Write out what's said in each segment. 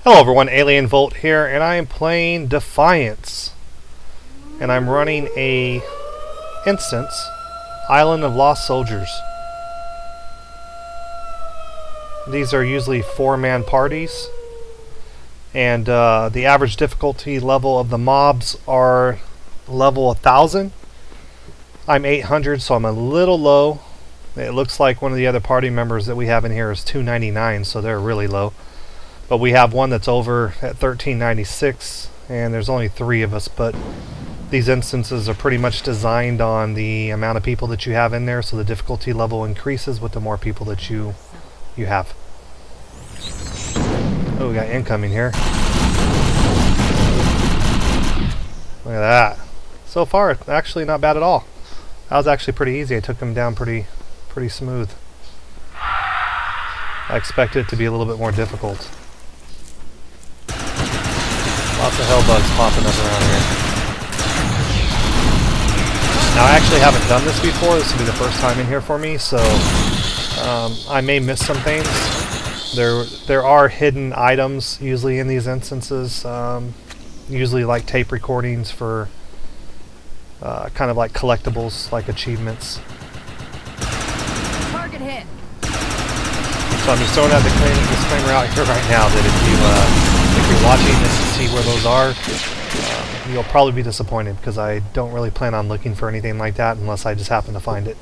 Hello everyone, Alien Volt here, and I am playing Defiance. And I'm running a instance, Island of Lost Soldiers. These are usually 4-man parties, and the average difficulty level of the mobs are level 1000. I'm 800, so I'm a little low. It looks like one of the other party members that we have in here is 299, so they're really low. But we have one that's over at 1396, and there's only 3 of us, but these instances are pretty much designed on the amount of people that you have in there, so the difficulty level increases with the more people that you have. Oh, we got incoming here. Look at that. So far, actually not bad at all. That was actually pretty easy. I took him down pretty smooth. I expected it to be a little bit more difficult. Lots of hell bugs popping up around here. Now I actually haven't done this before. This will be the first time in here for me, so I may miss some things. There are hidden items usually in these instances, usually like tape recordings for kind of like collectibles, like achievements. Target hit. So I'm just throwing out the disclaimer out here right now that if you're watching this to see where those are, you'll probably be disappointed because I don't really plan on looking for anything like that unless I just happen to find it.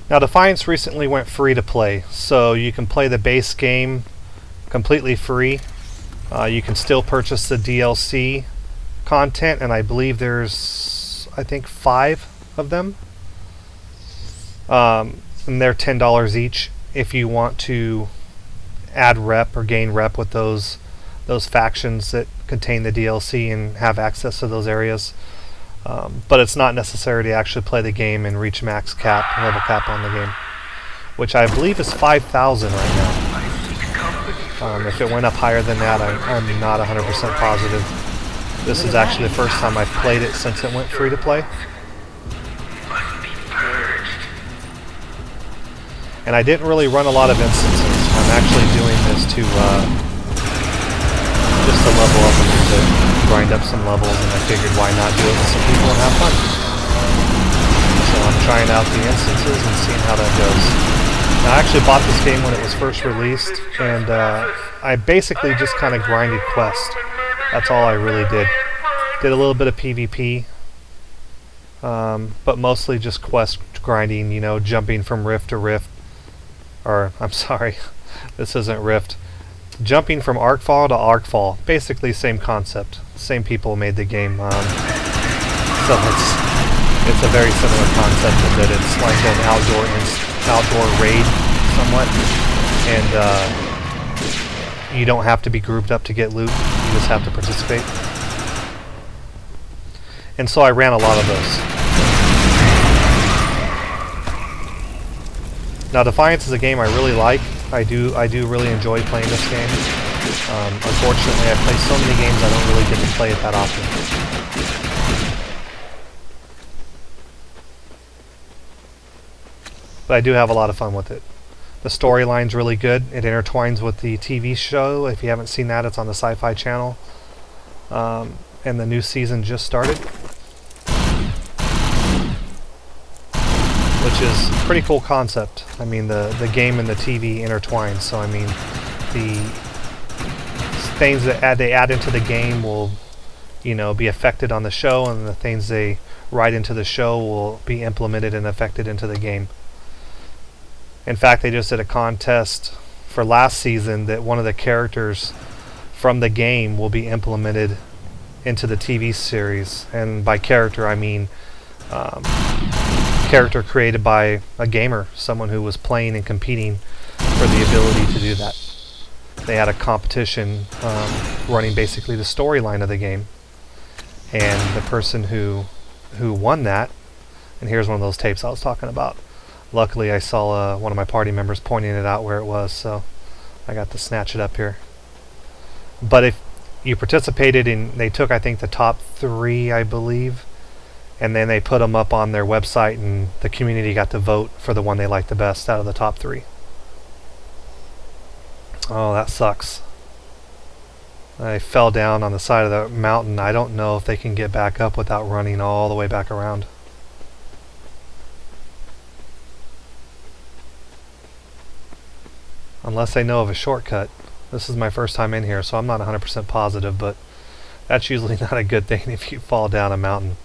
Now Defiance recently went free to play, so you can play the base game completely free. You can still purchase the DLC content, and I believe there's, I think, 5 of them. And they're $10 each if you want to add rep or gain rep with those factions that contain the DLC and have access to those areas. But it's not necessary to actually play the game and reach max cap, level cap on the game, which I believe is 5,000 right now. If it went up higher than that, I'm not 100% positive. This is actually the first time I've played it since it went free to play. And I didn't really run a lot of instances. I'm actually doing this to just to level up a little bit. Grind up some levels, and I figured why not do it with some people and have fun. So I'm trying out the instances and seeing how that goes. Now I actually bought this game when it was first released, and I basically just kind of grinded quests. That's all I really did. Did a little bit of PvP, but mostly just quest grinding, you know, jumping from rift to rift. Or, I'm sorry, this isn't rift. Jumping from Arcfall to Arcfall. Basically same concept. Same people made the game. So it's a very similar concept in that it's like an outdoor raid somewhat. And you don't have to be grouped up to get loot. You just have to participate. And so I ran a lot of those. Now Defiance is a game I really like. I do really enjoy playing this game. Unfortunately, I play so many games I don't really get to play it that often. But I do have a lot of fun with it. The storyline's really good. It intertwines with the TV show. If you haven't seen that, it's on the Sci-Fi Channel. And the new season just started. Which is a pretty cool concept. I mean, the game and the TV intertwine. So I mean, the things that they add into the game will, you know, be affected on the show, and the things they write into the show will be implemented and affected into the game. In fact, they just did a contest for last season that one of the characters from the game will be implemented into the TV series. And by character, I mean character created by a gamer, someone who was playing and competing for the ability to do that. They had a competition running basically the storyline of the game, and the person who won that And here's one of those tapes I was talking about. Luckily, I saw one of my party members pointing it out where it was, so I got to snatch it up here. But if you participated in, they took, I think, the top 3, I believe, and then they put them up on their website, and the community got to vote for the one they liked the best out of the top 3. Oh, that sucks. I fell down on the side of the mountain. I don't know if they can get back up without running all the way back around. Unless they know of a shortcut. This is my first time in here, so I'm not 100% positive, but that's usually not a good thing if you fall down a mountain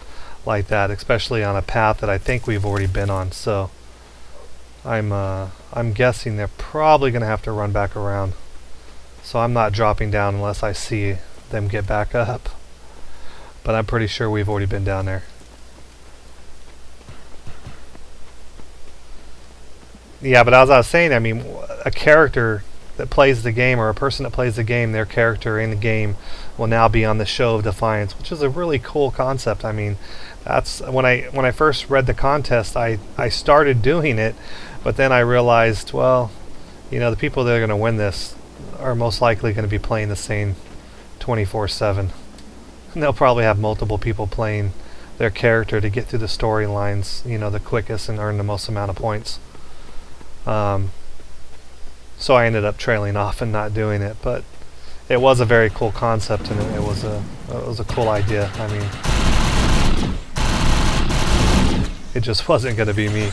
like that, especially on a path that I think we've already been on. So I'm guessing they're probably going to have to run back around. So I'm not dropping down unless I see them get back up. But I'm pretty sure we've already been down there. Yeah, but as I was saying, I mean, a character that plays the game, or a person that plays the game, their character in the game will now be on the show of Defiance, which is a really cool concept. I mean, that's when I first read the contest, I started doing it, but then I realized, well, you know, the people that are going to win this are most likely going to be playing the same 24/7. And they'll probably have multiple people playing their character to get through the storylines, you know, the quickest and earn the most amount of points. So I ended up trailing off and not doing it, but it was a very cool concept, and it was a cool idea. I mean, it just wasn't going to be me.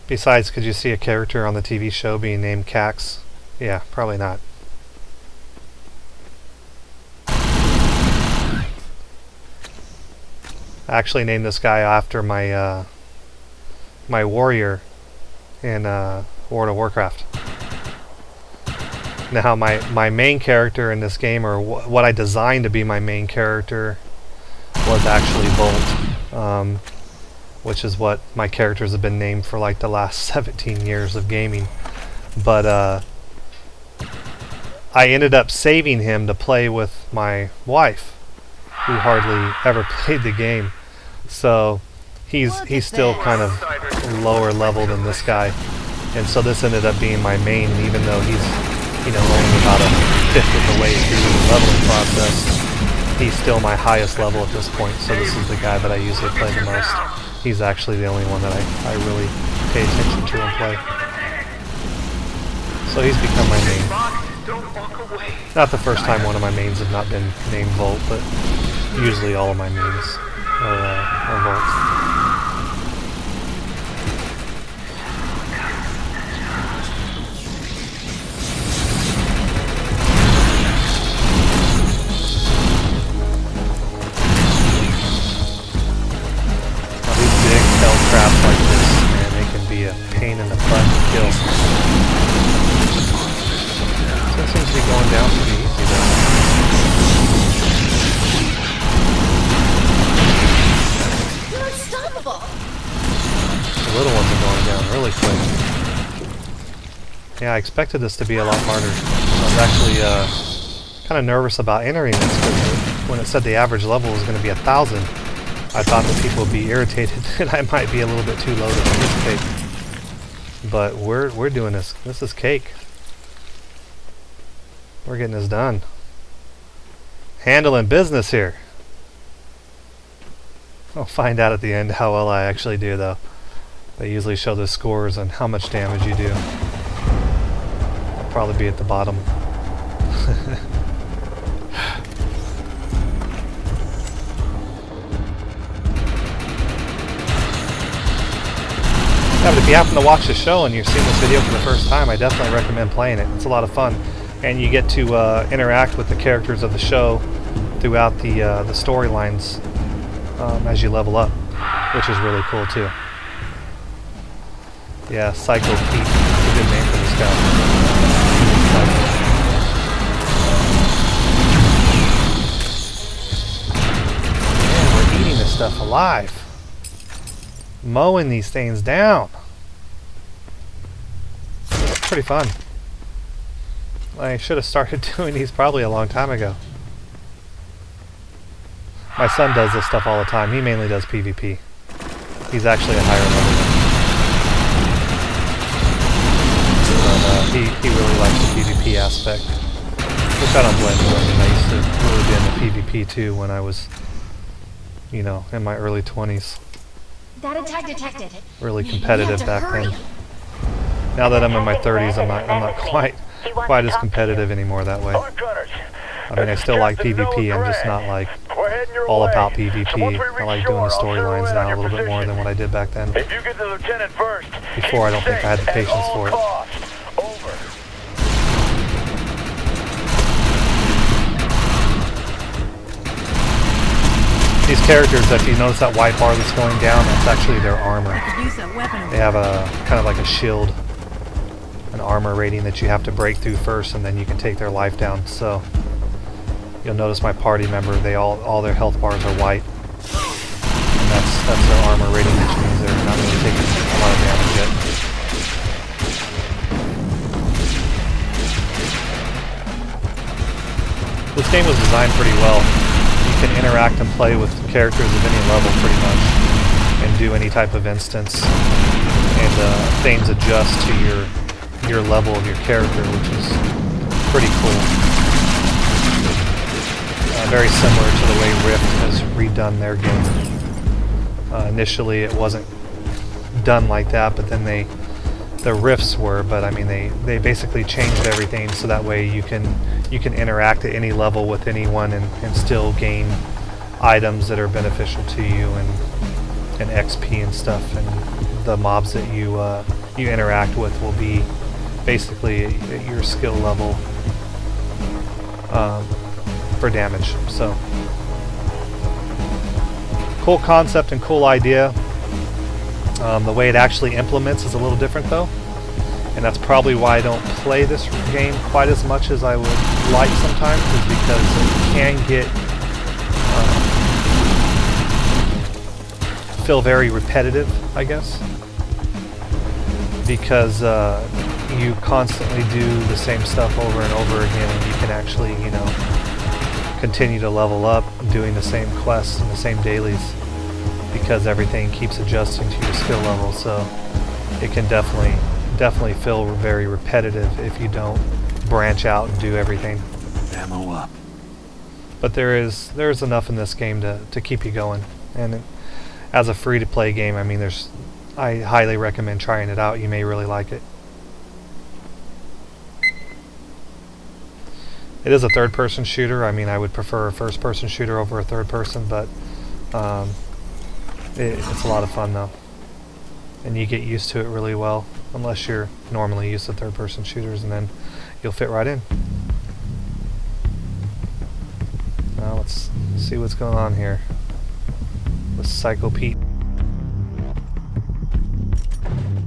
Besides, could you see a character on the TV show being named Cax? Yeah, probably not. I actually named this guy after my my warrior in World of Warcraft. Now my main character in this game, or what I designed to be my main character, was actually Volt, which is what my characters have been named for like the last 17 years of gaming. But I ended up saving him to play with my wife, who hardly ever played the game. So he's still kind of lower level than this guy, and so this ended up being my main, even though he's, you know, only about a fifth of the way through the leveling process. He's still my highest level at this point, so this is the guy that I usually play the most. He's actually the only one that I really pay attention to and play. So he's become my main. Not the first time one of my mains have not been named Volt, but usually all of my mains are Volt. Traps like this, man, they can be a pain in the butt to kill. So it seems to be going down pretty easy though. You're unstoppable. The little ones are going down really quick. Yeah, I expected this to be a lot harder. I was actually kind of nervous about entering this, because when it said the average level was going to be 1,000, I thought that people would be irritated that I might be a little bit too low to participate. But we're doing this. This is cake. We're getting this done. Handling business here. I'll find out at the end how well I actually do, though. They usually show the scores on how much damage you do. I'll probably be at the bottom. Yeah, but if you happen to watch the show and you've seen this video for the first time, I definitely recommend playing it. It's a lot of fun, and you get to interact with the characters of the show throughout the storylines as you level up, which is really cool too. Yeah, Psycho Pete. That's a good name for this guy. Man, we're eating this stuff alive. Mowing these things down. It's pretty fun. I should have started doing these probably a long time ago. My son does this stuff all the time. He mainly does PvP. He's actually a higher level. But he really likes the PvP aspect. Which I don't blame him. I mean, I used to really be into PvP too when I was, you know, in my early 20s. That attack detected. Really competitive back then. Now that I'm in my 30s, I'm not quite as competitive anymore that way. I mean, I still like PvP. I'm just not like all about PvP. I like doing the storylines now a little bit more than what I did back then. Before, I don't think I had the patience for it. These characters, if you notice that white bar that's going down, that's actually their armor. They have a kind of like a shield, an armor rating that you have to break through first, and then you can take their life down. So you'll notice my party member, all their health bars are white, and that's their armor rating, which means they're not really taking a lot of damage yet. This game was designed pretty well. You can interact and play with characters of any level pretty much, and do any type of instance, and things adjust to your level of your character, which is pretty cool. Very similar to the way Rift has redone their game. Initially it wasn't done like that, but then the Rifts were, but I mean they basically changed everything so that way you can interact at any level with anyone and still gain items that are beneficial to you and XP and stuff, and the mobs that you interact with will be basically at your skill level for damage. So cool concept and cool idea. The way it actually implements is a little different though, and that's probably why I don't play this game quite as much as I would like sometimes, is because it can get feel very repetitive, I guess, because you constantly do the same stuff over and over again, and you can actually, you know, continue to level up doing the same quests and the same dailies, because everything keeps adjusting to your skill level. So it can definitely feel very repetitive if you don't branch out and do everything. Ammo up. But there's enough in this game to keep you going, and as a free-to-play game, I mean, I highly recommend trying it out. You may really like it. It is a third-person shooter. I mean, I would prefer a first-person shooter over a third-person, but it's a lot of fun though, and you get used to it really well, unless you're normally used to third-person shooters, and then you'll fit right in. Now let's see what's going on here with Psycho Pete.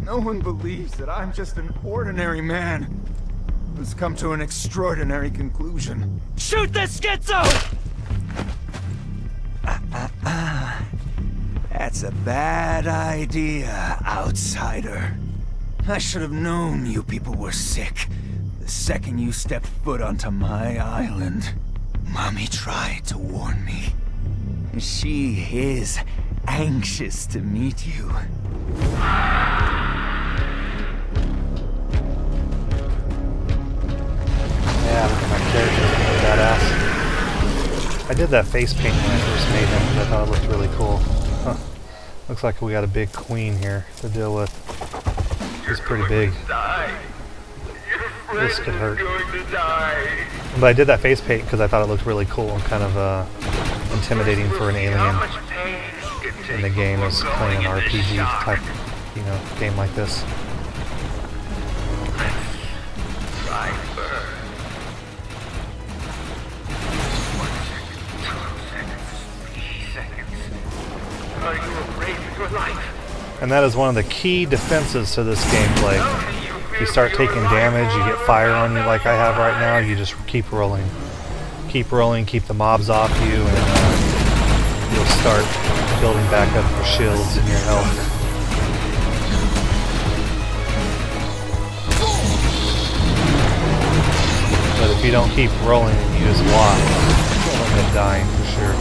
No one believes that I'm just an ordinary man who's come to an extraordinary conclusion. Shoot the schizo! That's a bad idea, outsider. I should have known you people were sick the second you stepped foot onto my island. Mommy tried to warn me. She is anxious to meet you. Yeah, look at my character, really badass. I did that face paint when I first made him because I thought it looked really cool. Huh. Looks like we got a big queen here to deal with. She's pretty big. This could hurt. But I did that face paint because I thought it looked really cool and kind of intimidating for an alien in the game as playing an RPG type, you know, game like this. And that is one of the key defenses to this gameplay. If you start taking damage, you get fire on you like I have right now, you just keep rolling. Keep rolling, keep the mobs off you, and you'll start building back up your shields and your health. But if you don't keep rolling and you just walk, you'll end up dying for sure.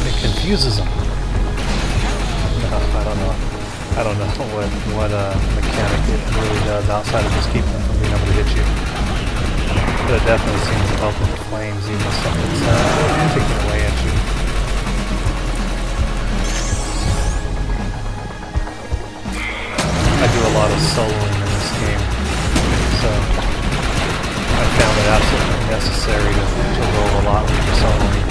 It confuses them. No, I don't know what mechanic it really does outside of just keeping them from being able to hit you. But it definitely seems to help with the flames, even if something's ticking away at you. I do a lot of soloing in this game, so I found it absolutely necessary to roll a lot when you're soloing.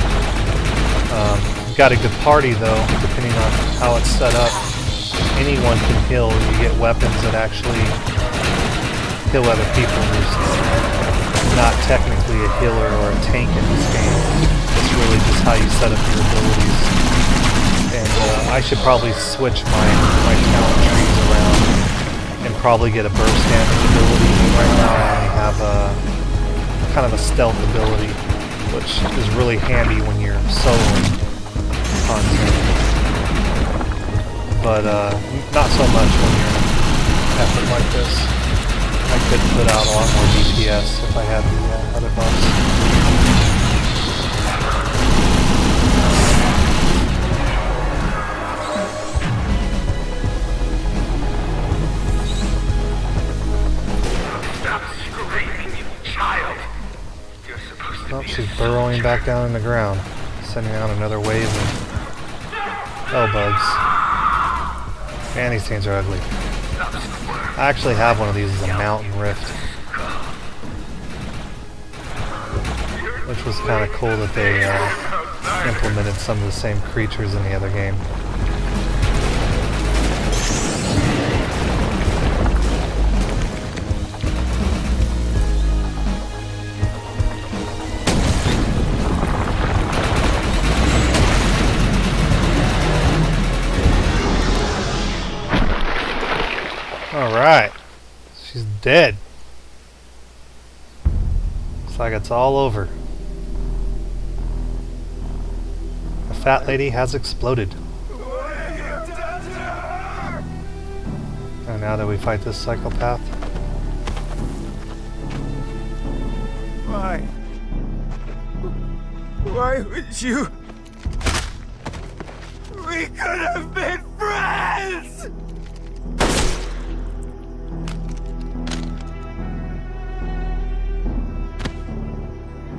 Got a good party though, depending on how it's set up. Anyone can heal. You get weapons that actually heal other people. There's not technically a healer or a tank in this game. It's really just how you set up your abilities. And I should probably switch my talent trees around and probably get a burst damage ability. Right now I only have a kind of a stealth ability, which is really handy when you're soloing content. But not so much when you're in an effort like this. I could put out a lot more DPS if I had the other buffs. Oh, she's burrowing back down in the ground, sending out another wave of bugs. Man, these things are ugly. I actually have one of these as a mountain rift, which was kind of cool that they implemented some of the same creatures in the other game. Alright, she's dead. Looks like it's all over. The fat lady has exploded. And now that we fight this psychopath. Why? Why would you? We could have been friends!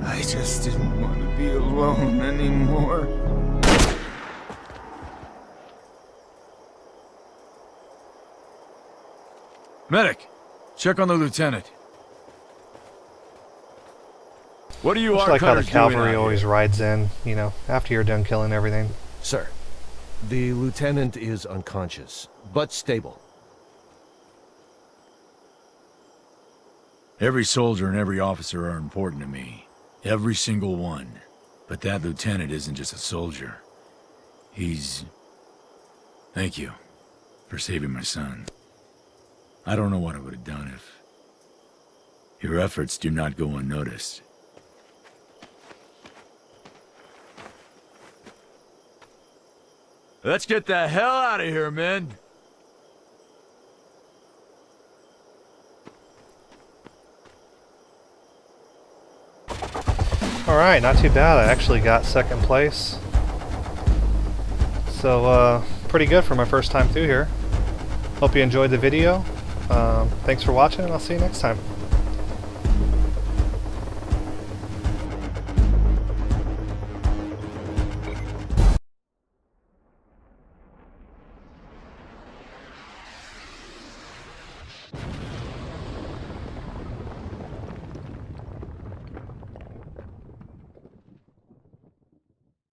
I just didn't want to be alone anymore. Medic, check on the lieutenant. What do you Just like how the R-cutters doing cavalry out always here? rides in, you know, after you're done killing everything. Sir, the lieutenant is unconscious, but stable. Every soldier and every officer are important to me. Every single one. But that lieutenant isn't just a soldier. He's... Thank you for saving my son. I don't know what I would have done if... Your efforts do not go unnoticed. Let's get the hell out of here, men! Alright, not too bad. I actually got second place. So, pretty good for my first time through here. Hope you enjoyed the video. Thanks for watching, and I'll see you next time.